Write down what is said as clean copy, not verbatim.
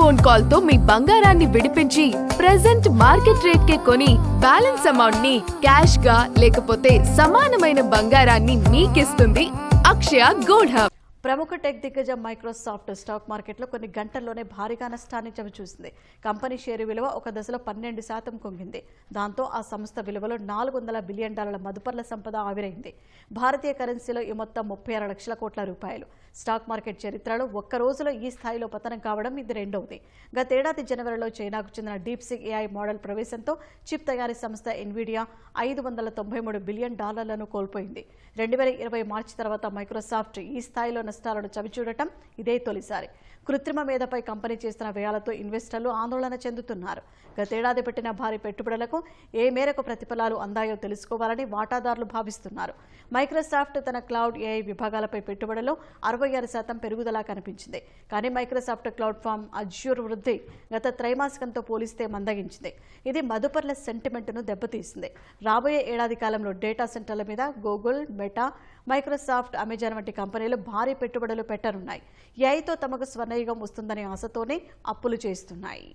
Phone call తో మీ బంగారాన్ని విడిపించి ప్రెజెంట్ మార్కెట్ రేట్ కే కొని బ్యాలెన్స్ అమౌంట్ ని క్యాష్ గా లేకపోతే సమానమైన బంగారాన్ని మీకిస్తుంది అక్షయ గోల్డ్ హబ్. ప్రముఖ టెక్ దిగ్గజం మైక్రోసాఫ్ట్ స్టాక్ మార్కెట్లో కొన్ని గంటల్లోనే భారీగా నష్టాన్ని చవిచూసింది. కంపెనీ షేరు విలువ ఒక దశలో 12% కుంగింది. దాంతో ఆ సంస్థ విలువలో $400 బిలియన్ మదుపర్ల సంపద ఆవిరైంది. భారతీయ కరెన్సీలో ఈ మొత్తం 36 లక్షల కోట్ల రూపాయలు. స్టాక్ మార్కెట్ చరిత్రలో ఒక్క రోజులో ఈ స్థాయిలో పతనం కావడం ఇది రెండవది. గతేడాది జనవరిలో చైనాకు చెందిన డీప్సీక్ ఏఐ మోడల్ ప్రవేశంతో చిప్ తయారీ సంస్థ ఎన్విడియా $593 బిలియన్ కోల్పోయింది. 2020 మార్చి తర్వాత మైక్రోసాఫ్ట్ ఈ స్థాయిలో నష్టాలను చవిచూడటం ఇదే తొలిసారి. కృత్రిమ మేధపై కంపెనీ చేస్తున్న వ్యయాలతో ఇన్వెస్టర్లు ఆందోళన చెందుతున్నారు. గతేడాది పెట్టిన భారీ పెట్టుబడులకు ఏ మేరకు ప్రతిఫలాలు అందాయో తెలుసుకోవాలని వాటాదారులు భావిస్తున్నారు. మైక్రోసాఫ్ట్ తన క్లౌడ్ ఏఐ విభాగాలపై పెట్టుబడుల్లో 66% పెరుగుదల కనిపించింది. కానీ మైక్రోసాఫ్ట్ క్లౌడ్ ఫామ్ అజ్యూర్ వృద్ధి గత త్రైమాసికంతో పోలిస్తే మందగించింది. ఇది మదుపర్ల సెంటిమెంట్ను దెబ్బతీసింది. రాబోయే ఏడాది కాలంలో డేటా సెంటర్ల మీద గూగుల్, మెటా, మైక్రోసాఫ్ట్, అమెజాన్ వంటి కంపెనీలు భారీ పెట్టుబడులు పెట్టనున్నాయి. ఏఐతో తమకు స్వర్ణయుగం వస్తుందనే ఆశతోనే అప్పులు చేస్తున్నాయి.